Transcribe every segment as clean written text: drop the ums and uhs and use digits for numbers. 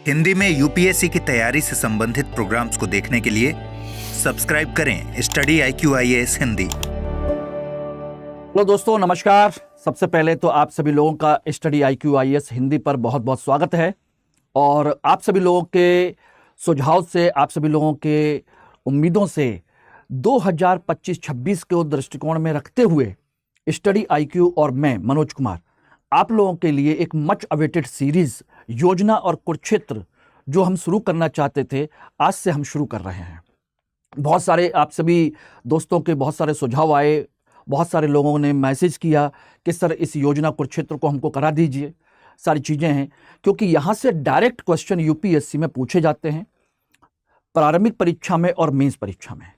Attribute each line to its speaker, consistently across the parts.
Speaker 1: हिंदी में यूपीएससी की तैयारी से संबंधित प्रोग्राम्स को देखने के लिए सब्सक्राइब करें स्टडी IQIAS हिंदी।
Speaker 2: हेलो दोस्तों, नमस्कार। सबसे पहले तो आप सभी लोगों का स्टडी IQIAS हिंदी पर बहुत बहुत स्वागत है। और आप सभी लोगों के सुझाव से, आप सभी लोगों के उम्मीदों से 2025-26 के दृष्टिकोण में रखते हुए स्टडी IQ और मैं मनोज कुमार आप लोगों के लिए एक मच अवेटेड सीरीज योजना और कुरुक्षेत्र जो हम शुरू करना चाहते थे, आज से हम शुरू कर रहे हैं। बहुत सारे आप सभी दोस्तों के बहुत सारे सुझाव आए, बहुत सारे लोगों ने मैसेज किया कि सर इस योजना कुरुक्षेत्र को हमको करा दीजिए। सारी चीज़ें हैं क्योंकि यहाँ से डायरेक्ट क्वेश्चन यूपीएससी में पूछे जाते हैं, प्रारंभिक परीक्षा में और मेंस परीक्षा में।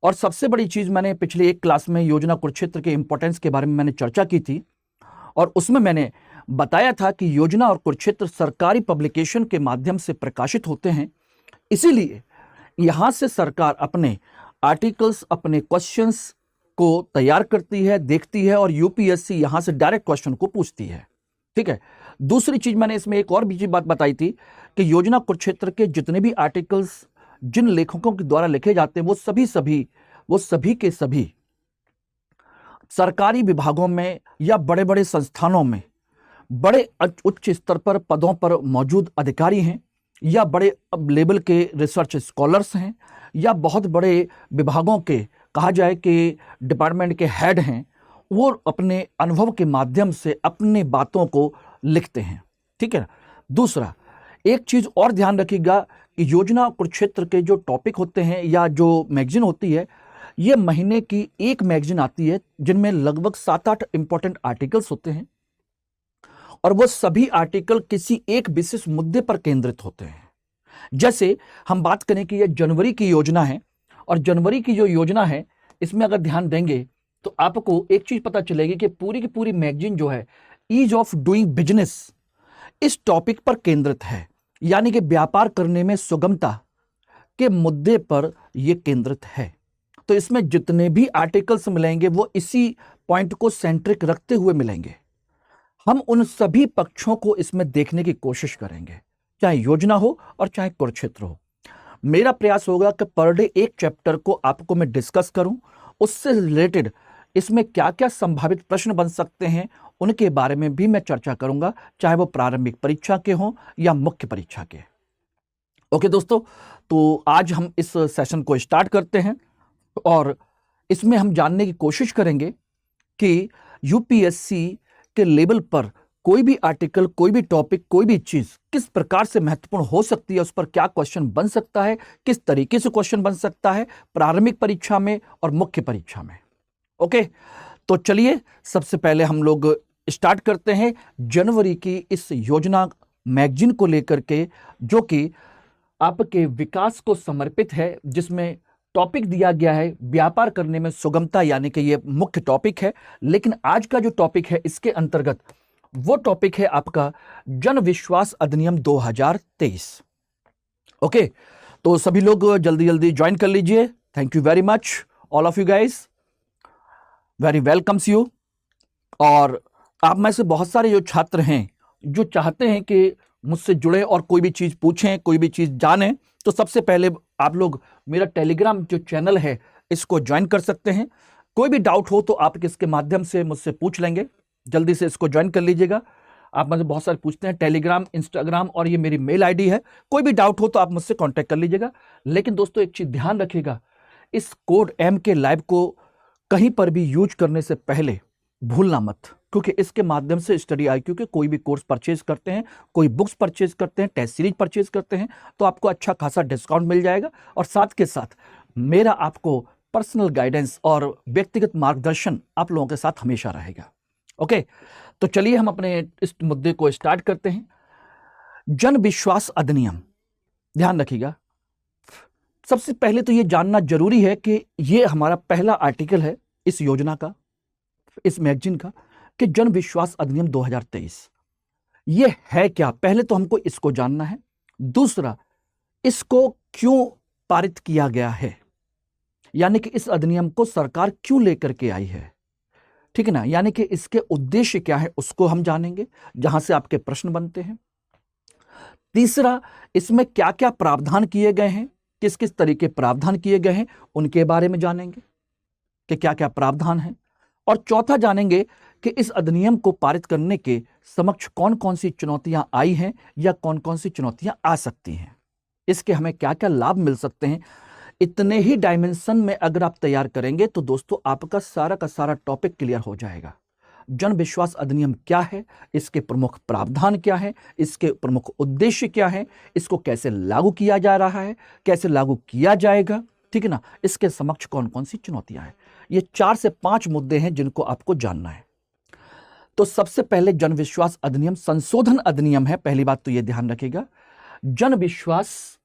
Speaker 2: और सबसे बड़ी चीज़, मैंने पिछले एक क्लास में योजना कुरुक्षेत्र के इंपॉर्टेंस के बारे में मैंने चर्चा की थी और उसमें मैंने बताया था कि योजना और कुरुक्षेत्र सरकारी पब्लिकेशन के माध्यम से प्रकाशित होते हैं। इसीलिए यहाँ से सरकार अपने आर्टिकल्स, अपने क्वेश्चंस को तैयार करती है, देखती है और यूपीएससी यहाँ से डायरेक्ट क्वेश्चन को पूछती है। ठीक है। दूसरी चीज, मैंने इसमें एक और भी बात बताई थी कि योजना कुरुक्षेत्र के जितने भी आर्टिकल्स जिन लेखकों के द्वारा लिखे जाते हैं वो सभी के सभी सरकारी विभागों में या बड़े बड़े संस्थानों में बड़े उच्च स्तर पर पदों पर मौजूद अधिकारी हैं, या बड़े लेवल के रिसर्च स्कॉलर्स हैं, या बहुत बड़े विभागों के, कहा जाए कि डिपार्टमेंट के हेड हैं। वो अपने अनुभव के माध्यम से अपने बातों को लिखते हैं। ठीक है। दूसरा, एक चीज और ध्यान रखिएगा कि योजना कुरुक्षेत्र के जो टॉपिक होते हैं या जो मैगजीन होती है, ये महीने की एक मैगजीन आती है जिनमें लगभग 7-8 इंपॉर्टेंट आर्टिकल्स होते हैं और वो सभी आर्टिकल किसी एक विशेष मुद्दे पर केंद्रित होते हैं। जैसे हम बात करें कि ये जनवरी की योजना है और जनवरी की जो योजना है इसमें अगर ध्यान देंगे तो आपको एक चीज पता चलेगी कि पूरी की पूरी मैगजीन जो है ईज ऑफ डूइंग बिजनेस इस टॉपिक पर केंद्रित है, यानी कि व्यापार करने में सुगमता के मुद्दे पर यह केंद्रित है। तो इसमें जितने भी आर्टिकल्स मिलेंगे वो इसी पॉइंट को सेंट्रिक रखते हुए मिलेंगे। हम उन सभी पक्षों को इसमें देखने की कोशिश करेंगे, चाहे योजना हो और चाहे कुरुक्षेत्र हो। मेरा प्रयास होगा कि पर डे एक चैप्टर को आपको मैं डिस्कस करूं, उससे रिलेटेड इसमें क्या क्या संभावित प्रश्न बन सकते हैं उनके बारे में भी मैं चर्चा करूंगा, चाहे वो प्रारंभिक परीक्षा के हों या मुख्य परीक्षा के। ओके दोस्तों, तो आज हम इस सेशन को स्टार्ट करते हैं और इसमें हम जानने की कोशिश करेंगे कि यूपीएससी के लेवल पर कोई भी आर्टिकल, कोई भी टॉपिक, कोई भी चीज किस प्रकार से महत्वपूर्ण हो सकती है, उस पर क्या क्वेश्चन बन सकता है, किस तरीके से क्वेश्चन बन सकता है प्रारंभिक परीक्षा में और मुख्य परीक्षा में। ओके, तो चलिए सबसे पहले हम लोग स्टार्ट करते हैं जनवरी की इस योजना मैगजीन को लेकर के, जो कि आपके विकास को समर्पित है, जिसमें टॉपिक दिया गया है व्यापार करने में सुगमता, यानी कि ये मुख्य टॉपिक है। लेकिन आज का जो टॉपिक है इसके अंतर्गत वो टॉपिक है आपका जन विश्वास अधिनियम 2023। ओके, तो सभी लोग जल्दी जल्दी ज्वाइन कर लीजिए। Thank you very much all of you guys, very welcomes you. और आप में से बहुत सारे जो छात्र हैं जो चाहते हैं कि मुझसे जुड़े और कोई भी चीज पूछें, कोई भी चीज जानें, तो सबसे पहले आप लोग मेरा टेलीग्राम जो चैनल है इसको ज्वाइन कर सकते हैं। कोई भी डाउट हो तो आप इसके माध्यम से मुझसे पूछ लेंगे। जल्दी से इसको ज्वाइन कर लीजिएगा। आप मुझे बहुत सारे पूछते हैं, टेलीग्राम, इंस्टाग्राम और ये मेरी मेल आईडी है। कोई भी डाउट हो तो आप मुझसे कांटेक्ट कर लीजिएगा। लेकिन दोस्तों एक चीज ध्यान रखिएगा, इस कोड MK लाइव को कहीं पर भी यूज करने से पहले भूलना मत, क्योंकि इसके माध्यम से स्टडी IQ के कोई भी कोर्स परचेज करते हैं, कोई बुक्स परचेज करते हैं, टेस्ट सीरीज परचेज करते हैं, तो आपको अच्छा खासा डिस्काउंट मिल जाएगा और साथ के साथ मेरा आपको पर्सनल गाइडेंस और व्यक्तिगत मार्गदर्शन आप लोगों के साथ हमेशा रहेगा। ओके, तो चलिए हम अपने इस मुद्दे को स्टार्ट करते हैं। जन विश्वास अधिनियम, ध्यान रखिएगा। सबसे पहले तो ये जानना जरूरी है कि ये हमारा पहला आर्टिकल है इस योजना का, इस मैगजीन का, कि जन विश्वास अधिनियम 2023 ये है क्या। पहले तो हमको इसको जानना है। दूसरा, इसको क्यों पारित किया गया है, यानी कि इस अधिनियम को सरकार क्यों लेकर के आई है। ठीक है ना, यानी कि इसके उद्देश्य क्या है उसको हम जानेंगे, जहां से आपके प्रश्न बनते हैं। तीसरा, इसमें क्या क्या प्रावधान किए गए हैं, किस किस तरीके प्रावधान किए गए हैं, उनके बारे में जानेंगे कि क्या क्या प्रावधान है। और चौथा जानेंगे कि इस अधिनियम को पारित करने के समक्ष कौन कौन सी चुनौतियां आई हैं या कौन कौन सी चुनौतियां आ सकती हैं, इसके हमें क्या क्या लाभ मिल सकते हैं। इतने ही डायमेंशन में अगर आप तैयार करेंगे तो दोस्तों आपका सारा का सारा टॉपिक क्लियर हो जाएगा। जन विश्वास अधिनियम क्या है, इसके प्रमुख प्रावधान क्या है, इसके प्रमुख उद्देश्य क्या है, इसको कैसे लागू किया जा रहा है, कैसे लागू किया जाएगा, ठीक है ना, इसके समक्ष कौन कौन सी चुनौतियां हैं। ये 4 से 5 मुद्दे हैं जिनको आपको जानना है। तो सबसे पहले जन विश्वास अधिनियम संशोधन अधिनियम है। पहली बात तो यह ध्यान रखिएगा, जन विश्वास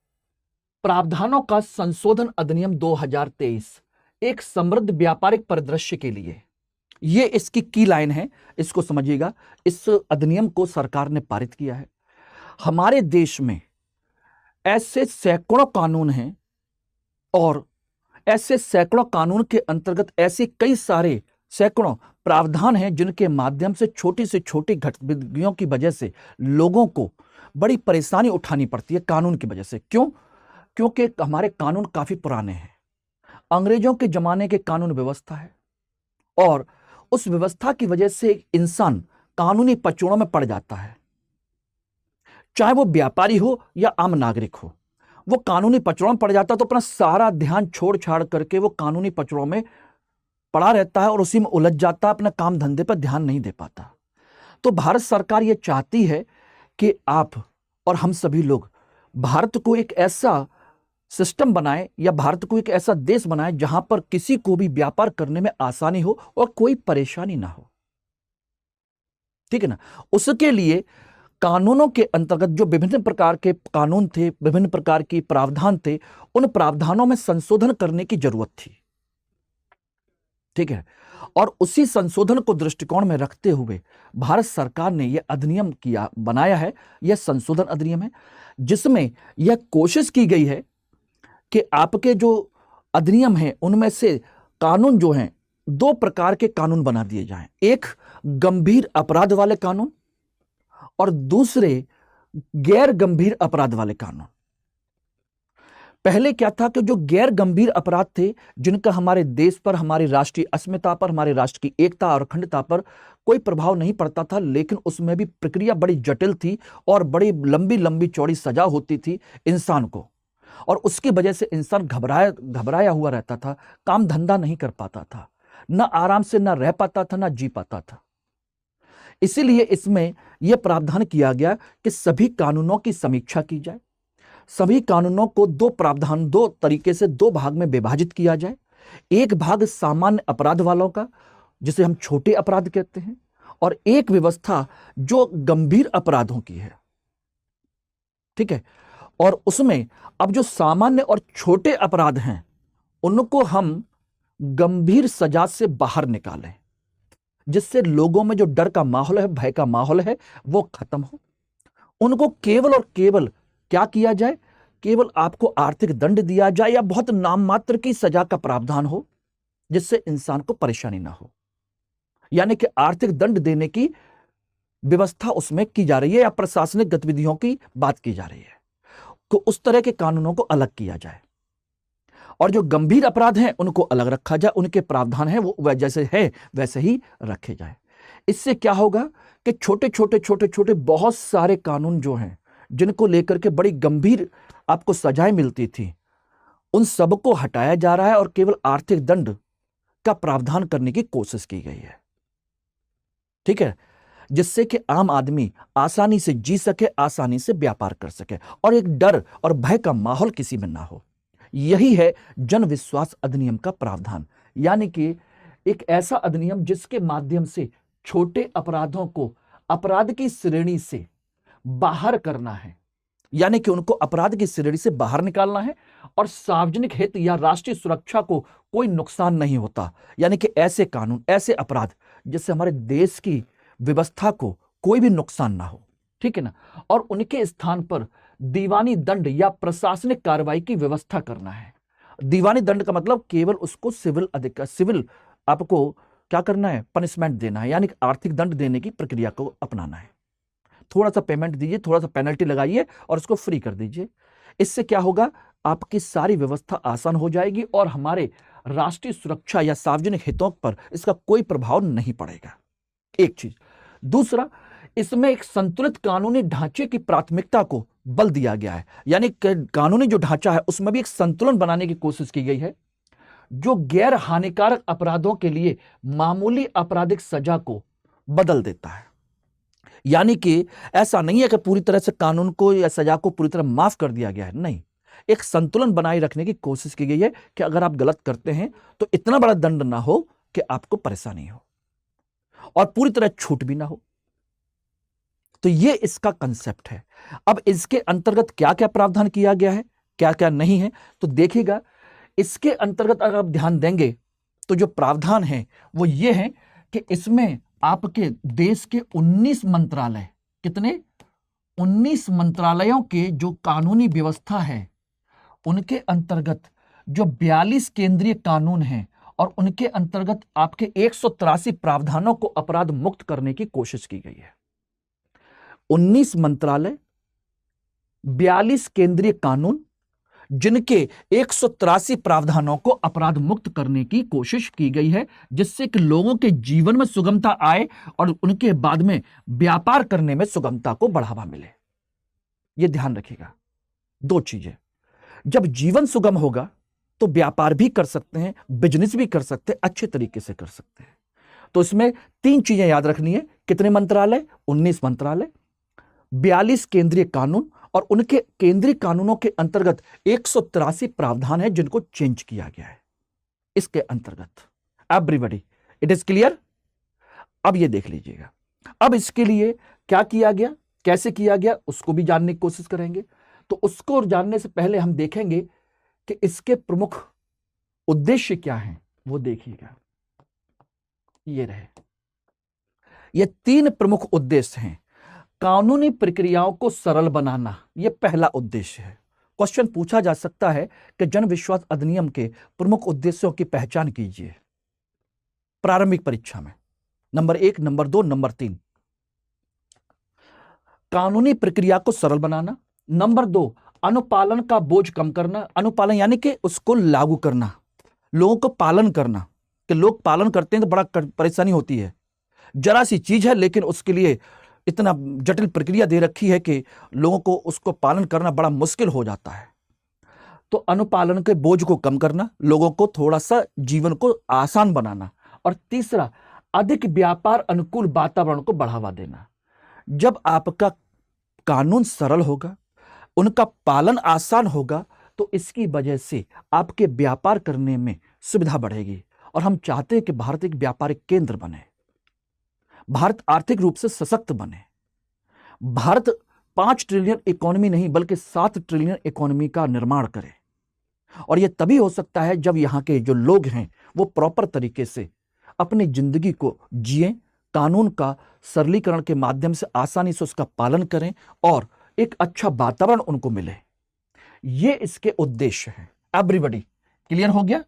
Speaker 2: प्रावधानों का संशोधन अधिनियम 2023 एक समृद्ध व्यापारिक परिदृश्य के लिए, ये इसकी की लाइन है, इसको समझिएगा। इस अधिनियम को सरकार ने पारित किया है। हमारे देश में ऐसे सैकड़ों कानून हैं और ऐसे सैकड़ों कानून के अंतर्गत ऐसे कई सारे सैकड़ों प्रावधान हैं जिनके माध्यम से छोटी गतिविधियों की वजह से लोगों को बड़ी परेशानी उठानी पड़ती है कानून की वजह से। क्यों? क्योंकि हमारे कानून काफी पुराने हैं, अंग्रेजों के जमाने के कानून व्यवस्था है और उस व्यवस्था की वजह से इंसान कानूनी पचड़ों में पड़ जाता है। चाहे वो व्यापारी हो या आम नागरिक हो, वो कानूनी पचड़ों में पड़ जाता है तो अपना सारा ध्यान छोड़ छाड़ करके वो कानूनी पचड़ों में पड़ा रहता है और उसी में उलझ जाता है, अपना काम धंधे पर ध्यान नहीं दे पाता। तो भारत सरकार ये चाहती है कि आप और हम सभी लोग भारत को एक ऐसा सिस्टम बनाए या भारत को एक ऐसा देश बनाए जहां पर किसी को भी व्यापार करने में आसानी हो और कोई परेशानी ना हो, ठीक है ना। उसके लिए कानूनों के अंतर्गत जो विभिन्न प्रकार के कानून थे, विभिन्न प्रकार के प्रावधान थे, उन प्रावधानों में संशोधन करने की जरूरत थी, ठीक है। और उसी संशोधन को दृष्टिकोण में रखते हुए भारत सरकार ने यह अधिनियम बनाया है। यह संशोधन अधिनियम है जिसमें यह कोशिश की गई है कि आपके जो अधिनियम हैं उनमें से कानून जो हैं, 2 प्रकार के कानून बना दिए जाएं। एक गंभीर अपराध वाले कानून और दूसरे गैर गंभीर अपराध वाले कानून। पहले क्या था कि जो गैर गंभीर अपराध थे, जिनका हमारे देश पर, हमारी राष्ट्रीय अस्मिता पर, हमारे राष्ट्र की एकता और अखंडता पर कोई प्रभाव नहीं पड़ता था, लेकिन उसमें भी प्रक्रिया बड़ी जटिल थी और बड़ी लंबी लंबी चौड़ी सजा होती थी इंसान को, और उसकी वजह से इंसान घबराया हुआ रहता था, काम धंधा नहीं कर पाता था, न आराम से न रह पाता था, न जी पाता था। इसीलिए इसमें यह प्रावधान किया गया कि सभी कानूनों की समीक्षा की जाए, सभी कानूनों को 2 तरीके से 2 भाग में विभाजित किया जाए। एक भाग सामान्य अपराध वालों का, जिसे हम छोटे अपराध कहते हैं, और एक व्यवस्था जो गंभीर अपराधों की है, ठीक है। और उसमें अब जो सामान्य और छोटे अपराध हैं उनको हम गंभीर सजा से बाहर निकालें, जिससे लोगों में जो डर का माहौल है, भय का माहौल है, वो खत्म हो। उनको केवल और केवल क्या किया जाए, केवल आपको आर्थिक दंड दिया जाए या बहुत नाम मात्र की सजा का प्रावधान हो जिससे इंसान को परेशानी ना हो, यानी कि आर्थिक दंड देने की व्यवस्था उसमें की जा रही है या प्रशासनिक गतिविधियों की बात की जा रही है। तो उस तरह के कानूनों को अलग किया जाए और जो गंभीर अपराध हैं उनको अलग रखा जाए, उनके प्रावधान हैं वो जैसे है वैसे ही रखे जाए। इससे क्या होगा कि छोटे बहुत सारे कानून जो हैं जिनको लेकर के बड़ी गंभीर आपको सजाएं मिलती थी, उन सबको हटाया जा रहा है और केवल आर्थिक दंड का प्रावधान करने की कोशिश की गई है, ठीक है, जिससे कि आम आदमी आसानी से जी सके, आसानी से व्यापार कर सके और एक डर और भय का माहौल किसी में ना हो। यही है जन विश्वास अधिनियम का प्रावधान, यानी कि एक ऐसा अधिनियम जिसके माध्यम से छोटे अपराधों को अपराध की श्रेणी से बाहर करना है, यानी कि उनको अपराध की श्रेणी से बाहर निकालना है और सार्वजनिक हित या राष्ट्रीय सुरक्षा को कोई नुकसान नहीं होता, यानी कि ऐसे कानून, ऐसे अपराध जिससे हमारे देश की व्यवस्था को कोई भी नुकसान ना हो, ठीक है ना। और उनके स्थान पर दीवानी दंड या प्रशासनिक कार्रवाई की व्यवस्था करना है। दीवानी दंड का मतलब केवल उसको सिविल आपको क्या करना है, पनिशमेंट देना है, यानी आर्थिक दंड देने की प्रक्रिया को अपनाना है। थोड़ा सा पेमेंट दीजिए, थोड़ा सा पेनल्टी लगाइए और उसको फ्री कर दीजिए। इससे क्या होगा, आपकी सारी व्यवस्था आसान हो जाएगी और हमारे राष्ट्रीय सुरक्षा या सार्वजनिक हितों पर इसका कोई प्रभाव नहीं पड़ेगा। एक चीज। दूसरा, इसमें एक संतुलित कानूनी ढांचे की प्राथमिकता को बल दिया गया है, यानी कानूनी जो ढांचा है उसमें भी एक संतुलन बनाने की कोशिश की गई है, जो गैर हानिकारक अपराधों के लिए मामूली आपराधिक सजा को बदल देता है। यानी कि ऐसा नहीं है कि पूरी तरह से कानून को या सजा को पूरी तरह माफ कर दिया गया है, नहीं, एक संतुलन बनाए रखने की कोशिश की गई है कि अगर आप गलत करते हैं तो इतना बड़ा दंड ना हो कि आपको परेशानी हो और पूरी तरह छूट भी ना हो। तो ये इसका कंसेप्ट है। अब इसके अंतर्गत क्या क्या प्रावधान किया गया है, क्या क्या नहीं है, तो देखिएगा इसके अंतर्गत अगर आप ध्यान देंगे तो जो प्रावधान है वो ये है कि इसमें आपके देश के 19 मंत्रालय, कितने, 19 मंत्रालयों के जो कानूनी व्यवस्था है उनके अंतर्गत जो 42 केंद्रीय कानून हैं और उनके अंतर्गत आपके 183 प्रावधानों को अपराध मुक्त करने की कोशिश की गई है। 19 मंत्रालय, 42 केंद्रीय कानून, जिनके 183 प्रावधानों को अपराध मुक्त करने की कोशिश की गई है, जिससे कि लोगों के जीवन में सुगमता आए और उनके बाद में व्यापार करने में सुगमता को बढ़ावा मिले। यह ध्यान रखिएगा। दो चीजें, जब जीवन सुगम होगा तो व्यापार भी कर सकते हैं, बिजनेस भी कर सकते हैं, अच्छे तरीके से कर सकते हैं। तो इसमें 3 चीजें याद रखनी है। कितने मंत्रालय, 19 मंत्रालय, 42 केंद्रीय कानून और उनके केंद्रीय कानूनों के अंतर्गत 183 प्रावधान है जिनको चेंज किया गया है इसके अंतर्गत। Everybody, it is clear? अब ये देख लीजिएगा, अब इसके लिए क्या किया गया, कैसे किया गया, उसको भी जानने की कोशिश करेंगे। तो उसको जानने से पहले हम देखेंगे कि इसके प्रमुख उद्देश्य क्या हैं, वो देखिएगा। ये रहे, ये 3 प्रमुख उद्देश्य हैं। कानूनी प्रक्रियाओं को सरल बनाना, यह पहला उद्देश्य है। क्वेश्चन पूछा जा सकता है कि जन विश्वास अधिनियम के प्रमुख उद्देश्यों की पहचान कीजिए प्रारंभिक परीक्षा में। Number 1, number 2, number 3। कानूनी प्रक्रिया को सरल बनाना। नंबर 2, अनुपालन का बोझ कम करना। अनुपालन यानी कि उसको लागू करना, लोगों को पालन करना, कि लोग पालन करते हैं तो बड़ा परेशानी होती है, जरा सी चीज है लेकिन उसके लिए इतना जटिल प्रक्रिया दे रखी है कि लोगों को उसको पालन करना बड़ा मुश्किल हो जाता है। तो अनुपालन के बोझ को कम करना, लोगों को थोड़ा सा जीवन को आसान बनाना। और तीसरा, अधिक व्यापार अनुकूल वातावरण को बढ़ावा देना। जब आपका कानून सरल होगा, उनका पालन आसान होगा, तो इसकी वजह से आपके व्यापार करने में सुविधा बढ़ेगी। और हम चाहते हैं कि भारत एक व्यापारिक केंद्र बने, भारत आर्थिक रूप से सशक्त बने, भारत 5 ट्रिलियन इकोनॉमी नहीं बल्कि 7 ट्रिलियन इकोनॉमी का निर्माण करे। और यह तभी हो सकता है जब यहाँ के जो लोग हैं वो प्रॉपर तरीके से अपनी जिंदगी को जिए, कानून का सरलीकरण के माध्यम से आसानी से उसका पालन करें और एक अच्छा वातावरण उनको मिले। ये इसके उद्देश्य हैं। एवरीबॉडी क्लियर हो गया?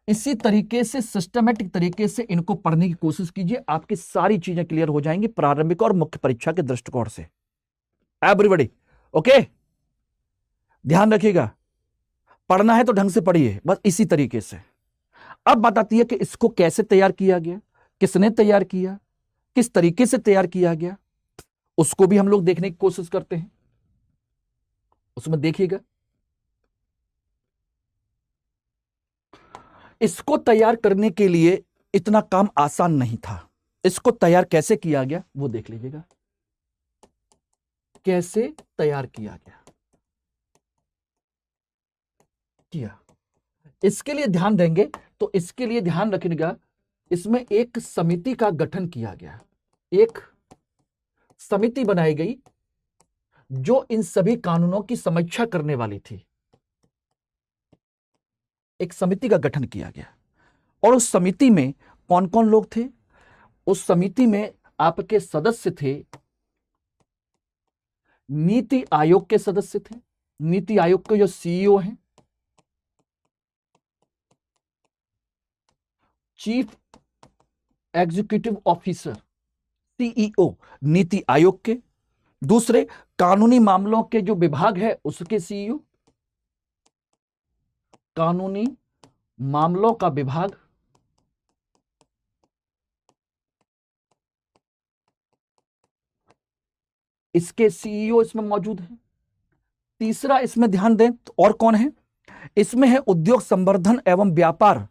Speaker 2: इसी तरीके से सिस्टमेटिक तरीके से इनको पढ़ने की कोशिश कीजिए, आपकी सारी चीजें क्लियर हो जाएंगी प्रारंभिक और मुख्य परीक्षा के दृष्टिकोण से। Everybody okay? ध्यान रखिएगा, पढ़ना है तो ढंग से पढ़िए, बस इसी तरीके से। अब बात आती है कि इसको कैसे तैयार किया गया, किसने तैयार किया, किस तरीके से तैयार किया गया, उसको भी हम लोग देखने की कोशिश करते हैं। उसमें देखिएगा, इसको तैयार करने के लिए इतना काम आसान नहीं था। इसको तैयार कैसे किया गया वो देख लीजिएगा, कैसे तैयार किया किया। इसके लिए ध्यान देंगे तो इसके लिए ध्यान रखिएगा, इसमें एक समिति का गठन किया गया, एक समिति बनाई गई जो इन सभी कानूनों की समीक्षा करने वाली थी। एक समिति का गठन किया गया और उस समिति में कौन कौन लोग थे? उस समिति में आपके सदस्य थे, नीति आयोग के सदस्य थे। नीति आयोग के जो सीईओ हैं, chief executive officer, CEO NITI Aayog के, दूसरे कानूनी मामलों के जो विभाग है उसके सीईओ, कानूनी मामलों का विभाग, इसके सीईओ इसमें मौजूद है। तीसरा इसमें ध्यान दें तो और कौन है, इसमें है उद्योग संवर्धन एवं व्यापार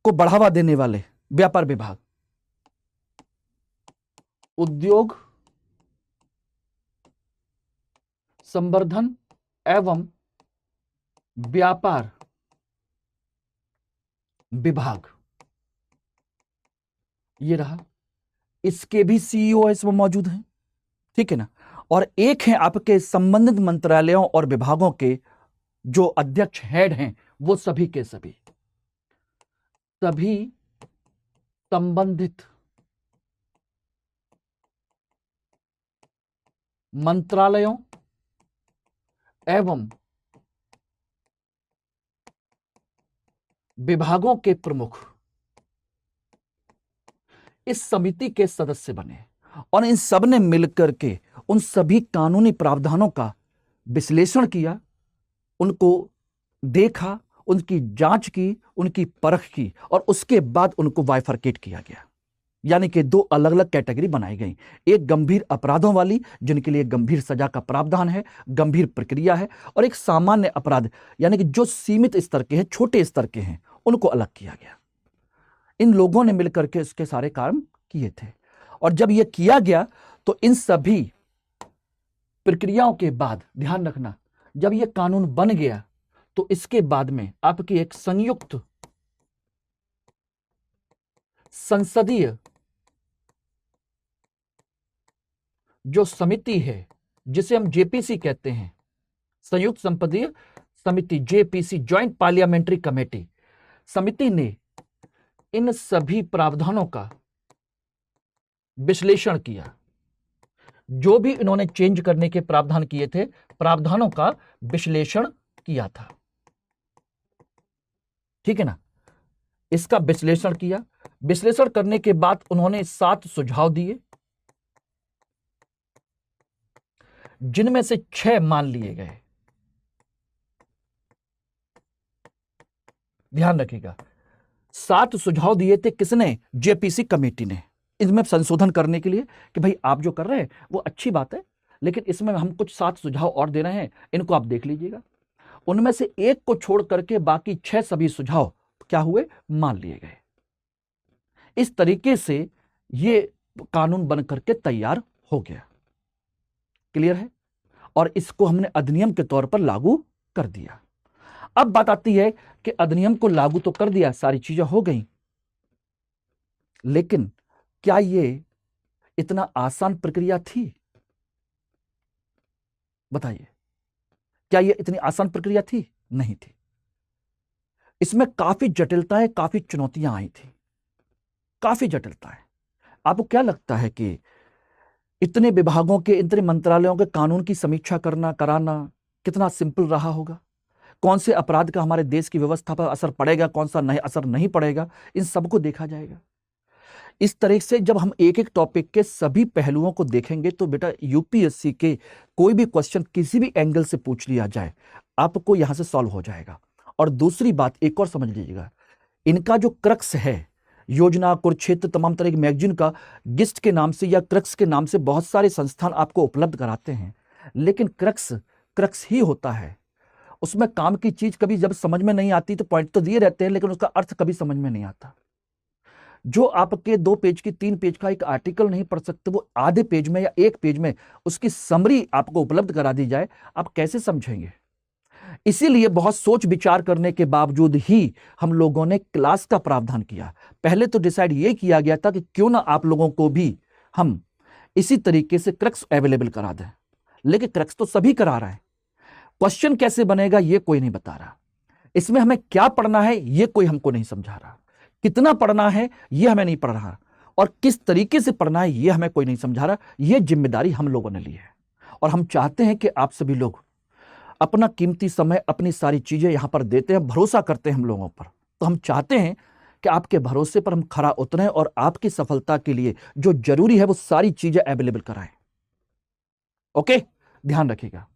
Speaker 2: को बढ़ावा देने वाले व्यापार विभाग, उद्योग संवर्धन एवं व्यापार विभाग, ये रहा, इसके भी सीईओ इसमें मौजूद हैं, ठीक है ना। और एक है आपके संबंधित मंत्रालयों और विभागों के जो अध्यक्ष हेड हैं, वो सभी के सभी संबंधित मंत्रालयों एवं विभागों के प्रमुख इस समिति के सदस्य बने और इन सब ने मिलकर के उन सभी कानूनी प्रावधानों का विश्लेषण किया, उनको देखा, उनकी जांच की, उनकी परख की और उसके बाद उनको बाइफरकेट किया गया। यानी कि दो अलग अलग कैटेगरी बनाई गई, एक गंभीर अपराधों वाली जिनके लिए गंभीर सजा का प्रावधान है, गंभीर प्रक्रिया है, और एक सामान्य अपराध यानी कि जो सीमित स्तर के हैं, छोटे स्तर के हैं, उनको अलग किया गया। इन लोगों ने मिलकर के इसके सारे काम किए थे और जब यह किया गया तो इन सभी प्रक्रियाओं के बाद ध्यान रखना, जब यह कानून बन गया तो इसके बाद में आपकी एक संयुक्त संसदीय जो समिति है जिसे हम जेपीसी कहते हैं, संयुक्त संसदीय समिति, जेपीसी, ज्वाइंट पार्लियामेंट्री कमेटी समिति ने इन सभी प्रावधानों का विश्लेषण किया, जो भी इन्होंने चेंज करने के प्रावधान किए थे, प्रावधानों का विश्लेषण किया था, ठीक है ना। इसका विश्लेषण किया, विश्लेषण करने के बाद उन्होंने 7 सुझाव दिए, जिनमें से 6 मान लिए गए। ध्यान रखिएगा, 7 सुझाव दिए थे किसने, जेपीसी कमेटी ने, इसमें संशोधन करने के लिए कि भाई आप जो कर रहे हैं वो अच्छी बात है, लेकिन इसमें हम कुछ 7 सुझाव और दे रहे हैं, इनको आप देख लीजिएगा। उनमें से एक को छोड़ करके बाकी 6 सभी सुझाव क्या हुए, मान लिए गए। इस तरीके से ये कानून बन करके तैयार हो गया। क्लियर है? और इसको हमने अधिनियम के तौर पर लागू कर दिया। अब बात आती है कि अधिनियम को लागू तो कर दिया, सारी चीजें हो गई, लेकिन क्या ये इतना आसान प्रक्रिया थी? बताइए, क्या ये इतनी आसान प्रक्रिया थी? नहीं थी। इसमें काफी जटिलताएं, काफी चुनौतियां आई थी, काफी जटिलताएं। आपको क्या लगता है कि इतने विभागों के, इतने मंत्रालयों के कानून की समीक्षा करना, कराना कितना सिंपल रहा होगा? कौन से अपराध का हमारे देश की व्यवस्था पर असर पड़ेगा, कौन सा नहीं असर नहीं पड़ेगा, इन सबको देखा जाएगा। इस तरह से जब हम एक एक टॉपिक के सभी पहलुओं को देखेंगे तो बेटा यूपीएससी के कोई भी क्वेश्चन किसी भी एंगल से पूछ लिया जाए, आपको यहां से सॉल्व हो जाएगा। और दूसरी बात एक और समझ लीजिएगा, इनका जो क्रक्स है, योजना, कुरुक्षेत्र, तमाम तरह की मैगजीन का गिस्ट के नाम से या क्रक्स के नाम से बहुत सारे संस्थान आपको उपलब्ध कराते हैं, लेकिन क्रक्स ही होता है। उसमें काम की चीज कभी जब समझ में नहीं आती तो पॉइंट तो दिए रहते हैं, लेकिन उसका अर्थ कभी समझ में नहीं आता। जो आपके 2 पेज की, 3 पेज का एक आर्टिकल नहीं पढ़ सकते, वो आधे पेज में या 1 पेज में उसकी समरी आपको उपलब्ध करा दी जाए, आप कैसे समझेंगे? इसीलिए बहुत सोच विचार करने के बावजूद ही हम लोगों ने क्लास का प्रावधान किया। पहले तो डिसाइड ये किया गया था कि क्यों ना आप लोगों को भी हम इसी तरीके से क्रक्स अवेलेबल करा दें, लेकिन क्रक्स तो सभी करा रहा है। क्वेश्चन कैसे बनेगा ये कोई नहीं बता रहा, इसमें हमें क्या पढ़ना है ये कोई हमको नहीं समझा रहा, कितना पढ़ना है ये हमें नहीं पढ़ रहा, और किस तरीके से पढ़ना है ये हमें कोई नहीं समझा रहा। ये जिम्मेदारी हम लोगों ने ली है और हम चाहते हैं कि आप सभी लोग अपना कीमती समय, अपनी सारी चीजें यहां पर देते हैं, भरोसा करते हैं हम लोगों पर। तो हम चाहते हैं कि आपके भरोसे पर हम खरा उतरें और आपकी सफलता के लिए जो जरूरी है वो सारी चीजें अवेलेबल कराएं। ओके, ध्यान रखिएगा।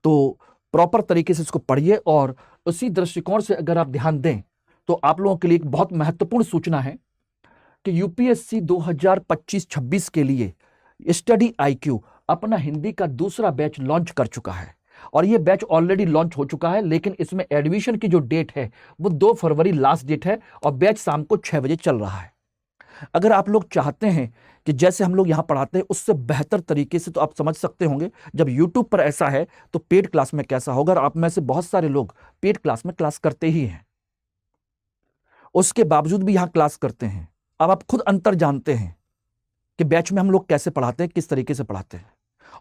Speaker 2: तो प्रॉपर तरीके से इसको पढ़िए और उसी दृष्टिकोण से अगर आप ध्यान दें तो आप लोगों के लिए एक बहुत महत्वपूर्ण सूचना है कि यूपीएससी 2025-26 के लिए स्टडी आईक्यू अपना हिंदी का दूसरा बैच लॉन्च कर चुका है। और ये बैच ऑलरेडी लॉन्च हो चुका है, लेकिन इसमें एडमिशन की जो डेट है वो 2 फरवरी लास्ट डेट है और बैच शाम को 6 बजे चल रहा है। अगर आप लोग चाहते हैं कि जैसे हम लोग यहां पढ़ाते हैं उससे बेहतर तरीके से, तो आप समझ सकते होंगे जब यूट्यूब पर ऐसा है तो पेड क्लास में कैसा होगा। और आप में से बहुत सारे लोग पेड क्लास में क्लास करते ही हैं, उसके बावजूद भी यहां क्लास करते हैं। अब आप खुद अंतर जानते हैं कि बैच में हम लोग कैसे पढ़ाते हैं, किस तरीके से पढ़ाते हैं,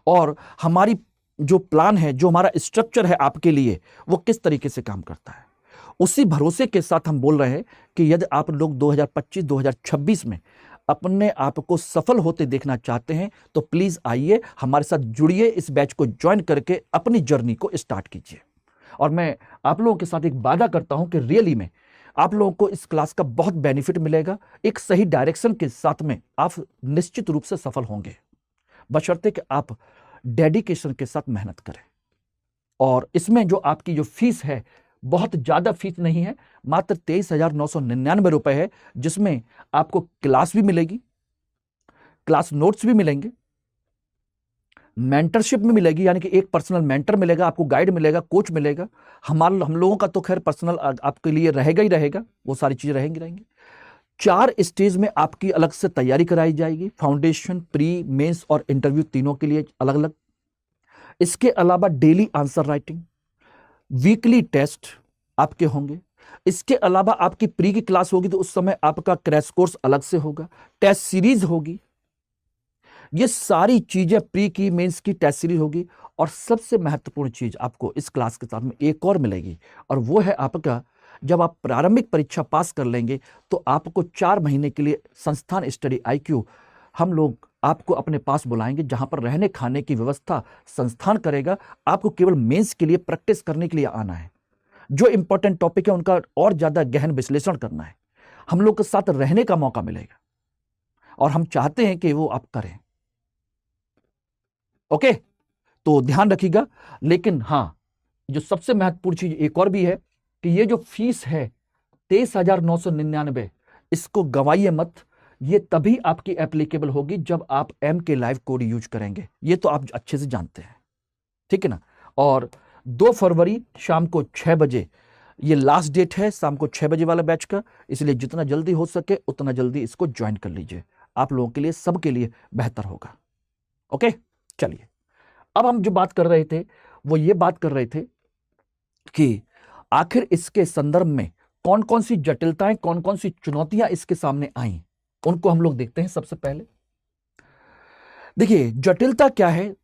Speaker 2: और हमारी जो प्लान है, जो हमारा स्ट्रक्चर है आपके लिए, वो किस तरीके से काम करता है। उसी भरोसे के साथ हम बोल रहे हैं कि यदि आप लोग 2025-2026 में अपने आप को सफल होते देखना चाहते हैं तो प्लीज आइए, हमारे साथ जुड़िए, इस बैच को ज्वाइन करके अपनी जर्नी को स्टार्ट कीजिए। और मैं आप लोगों के साथ एक वादा करता हूं कि रियली में आप लोगों को इस क्लास का बहुत बेनिफिट मिलेगा। एक सही डायरेक्शन के साथ में आप निश्चित रूप से सफल होंगे, बशर्ते कि आप डेडिकेशन के साथ मेहनत करें। और इसमें जो आपकी जो फीस है, बहुत ज्यादा फीस नहीं है, मात्र 23,999 रुपए है, जिसमें आपको क्लास भी मिलेगी, क्लास नोट्स भी मिलेंगे, मेंटरशिप भी मिलेगी, यानी कि एक पर्सनल मेंटर मिलेगा, आपको गाइड मिलेगा, कोच मिलेगा। हम लोगों का तो खैर पर्सनल आपके लिए रहेगा ही रहेगा, वो सारी चीजें रहेंगी। 4 स्टेज में आपकी अलग से तैयारी कराई जाएगी, फाउंडेशन, प्री, मेंस और इंटरव्यू, तीनों के लिए अलग अलग। इसके अलावा daily answer writing, weekly test आपके होंगे। इसके अलावा आपकी प्री की क्लास होगी तो उस समय आपका क्रैश कोर्स अलग से होगा, टेस्ट सीरीज होगी। ये सारी चीजें प्री की, मेंस की टेस्ट सीरीज होगी। और सबसे महत्वपूर्ण चीज आपको इस क्लास के साथ में एक और मिलेगी, और वो है आपका, जब आप प्रारंभिक परीक्षा पास कर लेंगे तो आपको 4 महीने के लिए संस्थान स्टडी आईक्यू हम लोग आपको अपने पास बुलाएंगे, जहां पर रहने खाने की व्यवस्था संस्थान करेगा। आपको केवल मेंस के लिए प्रैक्टिस करने के लिए आना है, जो इंपॉर्टेंट टॉपिक है उनका और ज्यादा गहन विश्लेषण करना है। हम लोग के साथ रहने का मौका मिलेगा और हम चाहते हैं कि वो आप करें। ओके, तो ध्यान रखिएगा। लेकिन हां, जो सबसे महत्वपूर्ण चीज एक और भी है कि ये जो फीस है 23,999, इसको गंवाइए मत। ये तभी आपकी एप्लीकेबल होगी जब आप MK लाइव कोड यूज करेंगे, ये तो आप अच्छे से जानते हैं, ठीक है ना। और 2 फरवरी शाम को 6 बजे ये लास्ट डेट है, शाम को 6 बजे वाला बैच का, इसलिए जितना जल्दी हो सके उतना जल्दी इसको ज्वाइन कर लीजिए, आप लोगों के लिए, सबके लिए बेहतर होगा। ओके, चलिए, अब हम जो बात कर रहे थे वो ये बात कर रहे थे कि आखिर इसके संदर्भ में कौन कौन सी जटिलताएं, कौन कौन सी चुनौतियां इसके सामने आई, उनको हम लोग देखते हैं। सबसे पहले देखिए, जटिलता क्या है,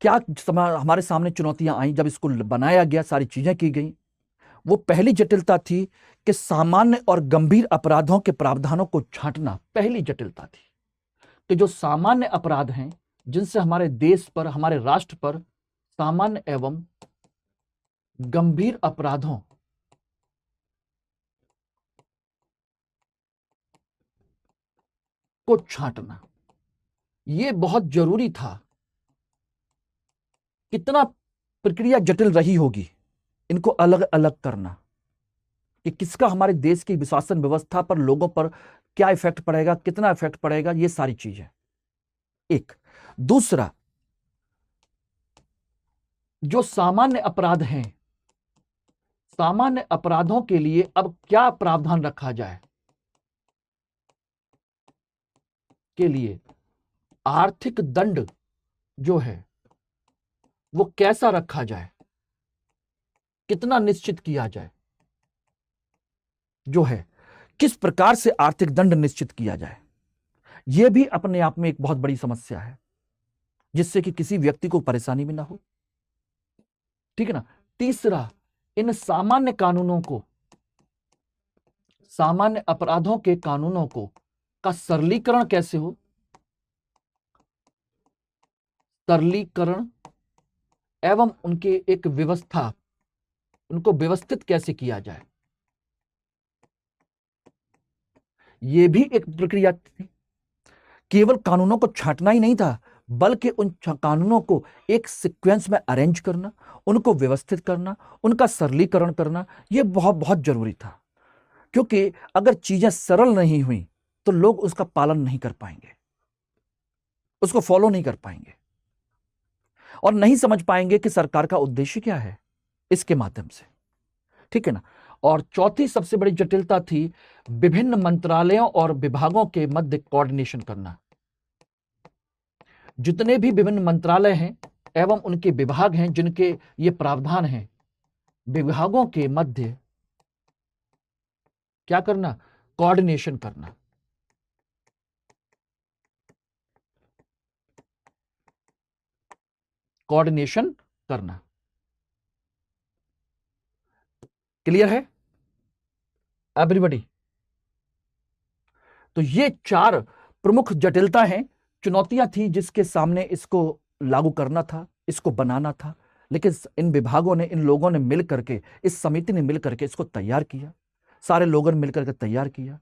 Speaker 2: क्या हमारे सामने चुनौतियां आई जब इसको बनाया गया, सारी चीजें की गई। वो पहली जटिलता थी कि सामान्य और गंभीर अपराधों के प्रावधानों को छांटना पहली जटिलता थी। कि जो सामान्य अपराध हैं, जिनसे हमारे देश पर, हमारे राष्ट्र पर सामान्य एवं गंभीर अपराधों को छांटना, यह बहुत जरूरी था। कितना प्रक्रिया जटिल रही होगी इनको अलग अलग करना, कि किसका हमारे देश की शासन व्यवस्था पर, लोगों पर क्या इफेक्ट पड़ेगा, कितना इफेक्ट पड़ेगा, ये सारी चीजें एक। दूसरा, जो सामान्य अपराध हैं, सामान्य अपराधों के लिए अब क्या प्रावधान रखा जाए, के लिए आर्थिक दंड जो है वो कैसा रखा जाए, कितना निश्चित किया जाए, जो है किस प्रकार से आर्थिक दंड निश्चित किया जाए, यह भी अपने आप में एक बहुत बड़ी समस्या है, जिससे कि किसी व्यक्ति को परेशानी भी ना हो, ठीक है ना। तीसरा, इन सामान्य कानूनों को, सामान्य अपराधों के कानूनों को का सरलीकरण कैसे हो, सरलीकरण एवं उनके एक व्यवस्था, उनको व्यवस्थित कैसे किया जाए, ये भी एक प्रक्रिया थी। केवल कानूनों को छांटना ही नहीं था, बल्कि उन कानूनों को एक सीक्वेंस में अरेंज करना, उनको व्यवस्थित करना, उनका सरलीकरण करना, यह बहुत बहुत जरूरी था। क्योंकि अगर चीजें सरल नहीं हुई तो लोग उसका पालन नहीं कर पाएंगे, उसको फॉलो नहीं कर पाएंगे और नहीं समझ पाएंगे कि सरकार का उद्देश्य क्या है इसके माध्यम से, ठीक है ना। और चौथी सबसे बड़ी जटिलता थी विभिन्न मंत्रालयों और विभागों के मध्य कोऑर्डिनेशन करना। जितने भी विभिन्न मंत्रालय हैं एवं उनके विभाग हैं जिनके ये प्रावधान हैं, विभागों के मध्य क्या करना, कोऑर्डिनेशन करना। कोऑर्डिनेशन करना, क्लियर है एवरीबॉडी? तो ये चार प्रमुख जटिलता हैं, चुनौतियां थी जिसके सामने इसको लागू करना था, इसको बनाना था। लेकिन इन विभागों ने, इन लोगों ने मिल करके, इस समिति ने मिल करके इसको तैयार किया, सारे लोगों ने मिलकर के तैयार किया,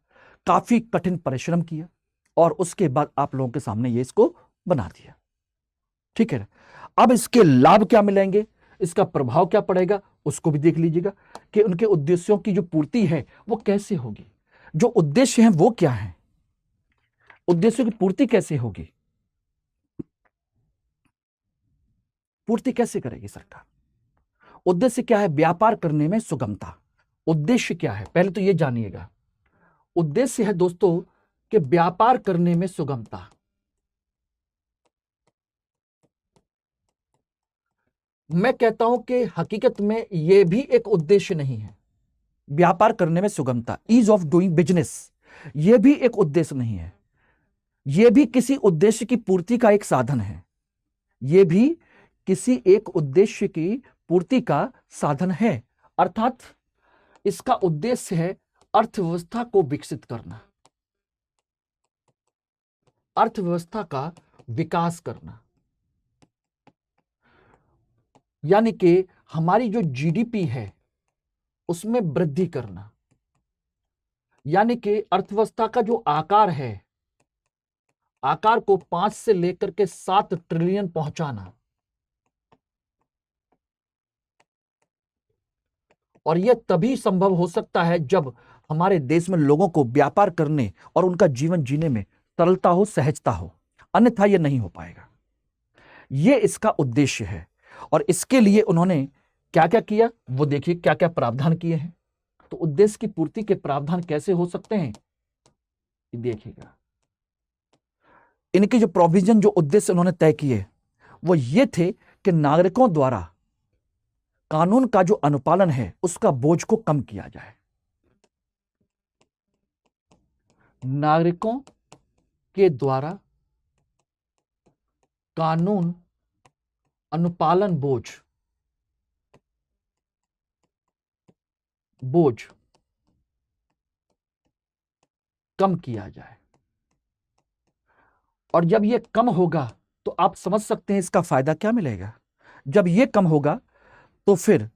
Speaker 2: काफी कठिन परिश्रम किया और उसके बाद आप लोगों के सामने ये इसको बना दिया, ठीक है। अब इसके लाभ क्या मिलेंगे, इसका प्रभाव क्या पड़ेगा, उसको भी देख लीजिएगा कि उनके उद्देश्यों की जो पूर्ति है वो कैसे होगी। जो उद्देश्य हैं वो क्या है, उद्देश्यों की पूर्ति कैसे होगी, पूर्ति कैसे करेगी सरकार। उद्देश्य क्या है, व्यापार करने में सुगमता। उद्देश्य क्या है, पहले तो ये जानिएगा। उद्देश्य है दोस्तों कि व्यापार करने में सुगमता। मैं कहता हूं कि हकीकत में यह भी एक उद्देश्य नहीं है। व्यापार करने में सुगमता, ईज ऑफ डूइंग बिजनेस, यह भी एक उद्देश्य नहीं है। यह भी किसी उद्देश्य की पूर्ति का एक साधन है। यह भी किसी एक उद्देश्य की पूर्ति का साधन है। अर्थात इसका उद्देश्य है अर्थव्यवस्था को विकसित करना, अर्थव्यवस्था का विकास करना, यानी कि हमारी जो जीडीपी है उसमें वृद्धि करना, यानी कि अर्थव्यवस्था का जो आकार है, आकार को 5 से लेकर के 7 ट्रिलियन पहुंचाना। और यह तभी संभव हो सकता है जब हमारे देश में लोगों को व्यापार करने और उनका जीवन जीने में सरलता हो, सहजता हो, अन्यथा यह नहीं हो पाएगा। यह इसका उद्देश्य है। और इसके लिए उन्होंने क्या क्या किया वो देखिए, क्या क्या प्रावधान किए हैं। तो उद्देश्य की पूर्ति के प्रावधान कैसे हो सकते हैं देखिएगा। इनके जो प्रोविजन, जो उद्देश्य उन्होंने तय किए वो ये थे कि नागरिकों द्वारा कानून का जो अनुपालन है उसका बोझ को कम किया जाए। नागरिकों के द्वारा कानून अनुपालन बोझ कम किया जाए। और जब यह कम होगा तो आप समझ सकते हैं इसका फायदा क्या मिलेगा। जब यह कम होगा तो फिर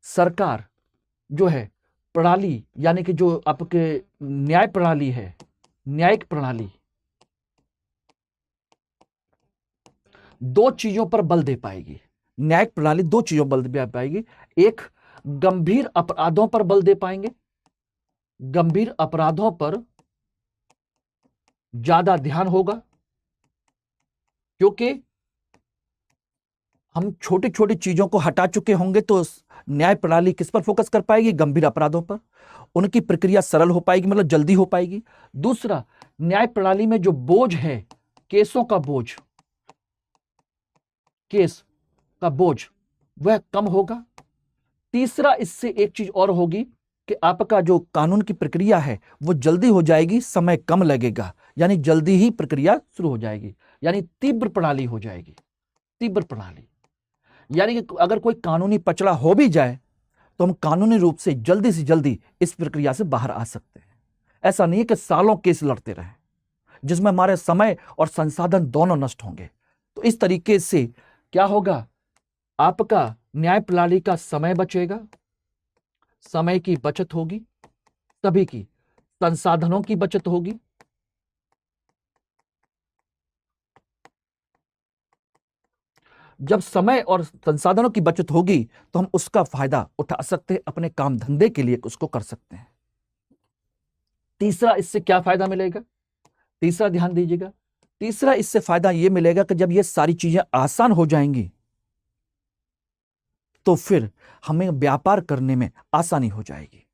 Speaker 2: सरकार जो है प्रणाली, यानी कि जो आपके न्याय प्रणाली है, न्यायिक प्रणाली, दो चीजों पर बल दे पाएगी। न्यायिक प्रणाली दो चीजों पर बल दे पाएगी। एक, गंभीर अपराधों पर बल दे पाएंगे, गंभीर अपराधों पर ज्यादा ध्यान होगा, क्योंकि हम छोटी छोटी चीजों को हटा चुके होंगे तो न्याय प्रणाली किस पर फोकस कर पाएगी, गंभीर अपराधों पर। उनकी प्रक्रिया सरल हो पाएगी, मतलब जल्दी हो पाएगी। दूसरा, न्याय प्रणाली में जो बोझ है, केसों का बोझ, केस का बोझ वह कम होगा। तीसरा, इससे एक चीज और होगी कि आपका जो कानून की प्रक्रिया है वो जल्दी हो जाएगी, समय कम लगेगा, यानी जल्दी ही प्रक्रिया शुरू हो जाएगी, यानी तीव्र प्रणाली हो जाएगी। तीव्र प्रणाली यानी कि अगर कोई कानूनी पचड़ा हो भी जाए तो हम कानूनी रूप से जल्दी इस प्रक्रिया से बाहर आ सकते हैं। ऐसा नहीं है कि सालों केस लड़ते रहें जिसमें हमारे समय और संसाधन दोनों नष्ट होंगे। तो इस तरीके से क्या होगा, आपका न्याय प्रणाली का समय बचेगा, समय की बचत होगी सभी की, संसाधनों की बचत होगी, जब समय और संसाधनों की बचत होगी तो हम उसका फायदा उठा सकते हैं, अपने काम धंधे के लिए उसको कर सकते हैं। तीसरा, इससे क्या फायदा मिलेगा? तीसरा ध्यान दीजिएगा, तीसरा इससे फायदा यह मिलेगा कि जब ये सारी चीजें आसान हो जाएंगी तो फिर हमें व्यापार करने में आसानी हो जाएगी।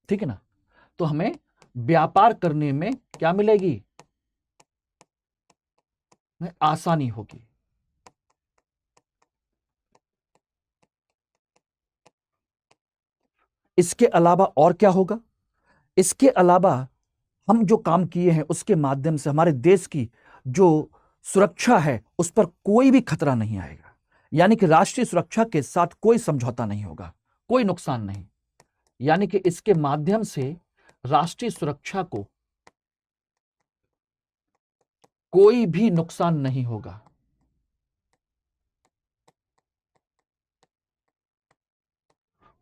Speaker 2: ठीक है ना? तो हमें व्यापार करने में क्या मिलेगी? आसानी होगी। इसके अलावा और क्या होगा? इसके अलावा हम जो काम किए हैं उसके माध्यम से हमारे देश की जो सुरक्षा है उस पर कोई भी खतरा नहीं आएगा, यानी कि राष्ट्रीय सुरक्षा के साथ कोई समझौता नहीं होगा, कोई नुकसान नहीं। यानी कि इसके माध्यम से राष्ट्रीय सुरक्षा को कोई भी नुकसान नहीं होगा।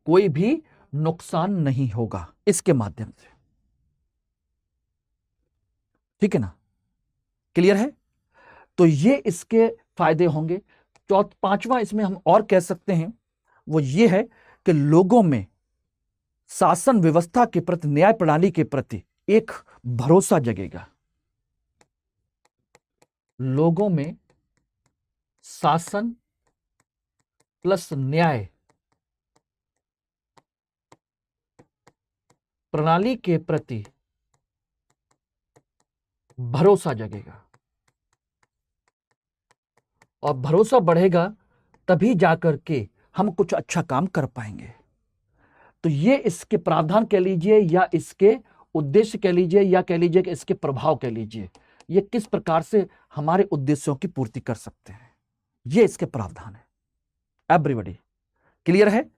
Speaker 2: कोई भी नुकसान नहीं होगा इसके माध्यम से। ठीक है ना? क्लियर है? तो ये इसके फायदे होंगे। पांचवा इसमें हम और कह सकते हैं वो ये है कि लोगों में शासन व्यवस्था के प्रति, न्याय प्रणाली के प्रति एक भरोसा जगेगा। लोगों में शासन प्लस न्याय प्रणाली के प्रति भरोसा जगेगा, और भरोसा बढ़ेगा तभी जाकर के हम कुछ अच्छा काम कर पाएंगे। तो ये इसके प्रावधान कह लीजिए या इसके उद्देश्य कह लीजिए या कह लीजिए कि इसके प्रभाव कह लीजिए, ये किस प्रकार से हमारे उद्देश्यों की पूर्ति कर सकते हैं, ये इसके प्रावधान है। एवरीबॉडी क्लियर है?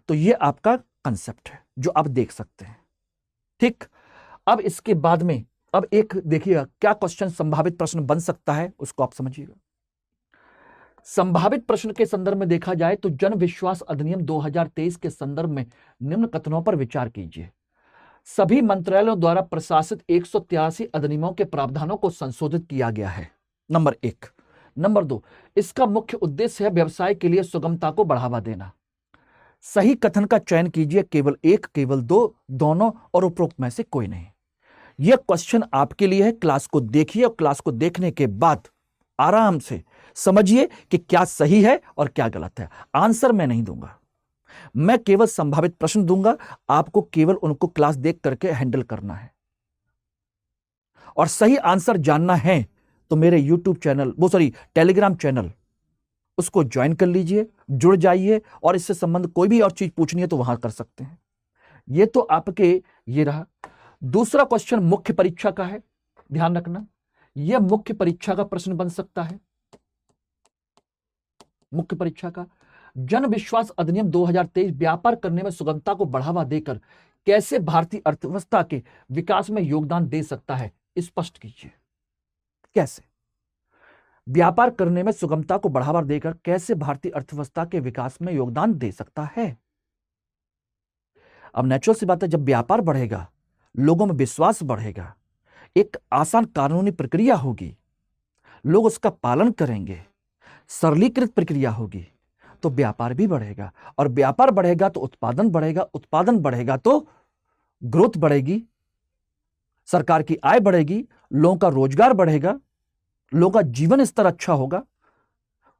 Speaker 2: तो ये आपका कंसेप्ट है जो आप देख सकते हैं। ठीक, अब इसके बाद में अब एक देखिएगा क्या क्वेश्चन संभावित प्रश्न बन सकता है, उसको आप समझिएगा। संभावित प्रश्न के संदर्भ में देखा जाए तो जन विश्वास अधिनियम 2023 के संदर्भ में निम्न कथनों पर विचार कीजिए। सभी मंत्रालयों द्वारा प्रशासित 183 अधिनियमों के प्रावधानों को संशोधित किया गया है, नंबर 1। नंबर 2, इसका मुख्य उद्देश्य है व्यवसाय के लिए सुगमता को बढ़ावा देना। सही कथन का चयन कीजिए, केवल एक, केवल दो, दोनों और उपरोक्त में से कोई नहीं। यह क्वेश्चन आपके लिए है। क्लास को देखिए और क्लास को देखने के बाद आराम से समझिए कि क्या सही है और क्या गलत है। आंसर मैं नहीं दूंगा, मैं केवल संभावित प्रश्न दूंगा, आपको केवल उनको क्लास देख करके हैंडल करना है। और सही आंसर जानना है तो मेरे YouTube चैनल, टेलीग्राम चैनल, उसको ज्वाइन कर लीजिए, जुड़ जाइए, और इससे संबंध कोई भी और चीज पूछनी है तो वहां कर सकते हैं। ये तो आपके ये रहा। दूसरा क्वेश्चन मुख्य परीक्षा का है, ध्यान रखना, यह मुख्य परीक्षा का प्रश्न बन सकता है। मुख्य परीक्षा का, जन विश्वास अधिनियम 2023 व्यापार करने में सुगमता को बढ़ावा देकर कैसे भारतीय अर्थव्यवस्था के विकास में योगदान दे सकता है, स्पष्ट कीजिए। कैसे व्यापार करने में सुगमता को बढ़ावा देकर कैसे भारतीय अर्थव्यवस्था के विकास में योगदान दे सकता है? अब नेचुरल सी बात है, जब व्यापार बढ़ेगा, लोगों में विश्वास बढ़ेगा, एक आसान कानूनी प्रक्रिया होगी, लोग उसका पालन करेंगे, सरलीकृत प्रक्रिया होगी, तो व्यापार भी बढ़ेगा, और व्यापार बढ़ेगा तो उत्पादन बढ़ेगा, उत्पादन बढ़ेगा तो ग्रोथ बढ़ेगी, सरकार की आय बढ़ेगी, लोगों का रोजगार बढ़ेगा, लोगों का जीवन स्तर अच्छा होगा,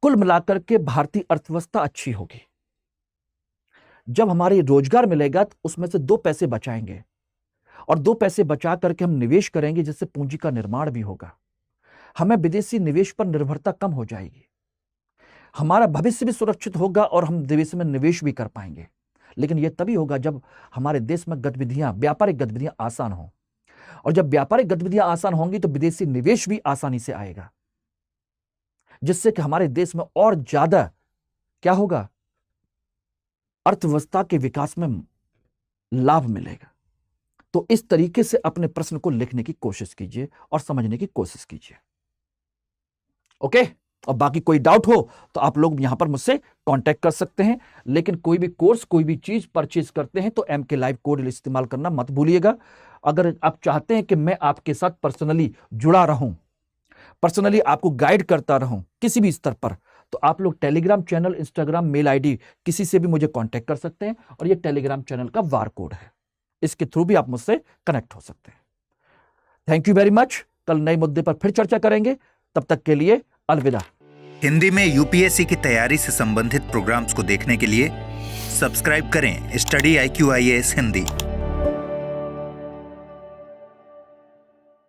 Speaker 2: कुल मिलाकर के भारतीय अर्थव्यवस्था अच्छी होगी। जब हमारी रोजगार मिलेगा तो उसमें से 2 पैसे बचाएंगे, और 2 पैसे बचा करके हम निवेश करेंगे, जिससे पूंजी का निर्माण भी होगा। हमें विदेशी निवेश पर निर्भरता कम हो जाएगी, हमारा भविष्य भी सुरक्षित होगा और हम विदेश में निवेश भी कर पाएंगे। लेकिन यह तभी होगा जब हमारे देश में गतिविधियां, व्यापारिक गतिविधियां आसान हो, और जब व्यापारिक गतिविधियां आसान होंगी तो विदेशी निवेश भी आसानी से आएगा, जिससे कि हमारे देश में और ज्यादा क्या होगा, अर्थव्यवस्था के विकास में लाभ मिलेगा। तो इस तरीके से अपने प्रश्न को लिखने की कोशिश कीजिए और समझने की कोशिश कीजिए। ओके, और बाकी कोई डाउट हो तो आप लोग यहाँ पर मुझसे कांटेक्ट कर सकते हैं। लेकिन कोई भी कोर्स, कोई भी चीज़ परचेज करते हैं तो MK लाइव कोड इस्तेमाल करना मत भूलिएगा। अगर आप चाहते हैं कि मैं आपके साथ पर्सनली जुड़ा रहूं, पर्सनली आपको गाइड करता रहूं किसी भी स्तर पर, तो आप लोग Telegram channel, Instagram, mail ID किसी से भी मुझे कांटेक्ट कर सकते हैं और ये टेलीग्राम चैनल का वार कोड है, इसके थ्रू भी आप मुझसे कनेक्ट हो सकते हैं। Thank you very much. कल नए मुद्दे पर फिर चर्चा करेंगे, तब तक के लिए अलविदा।
Speaker 1: हिंदी में यूपीएससी की तैयारी से संबंधित प्रोग्राम्स को देखने के लिए सब्सक्राइब करें स्टडी IQ IAS हिंदी।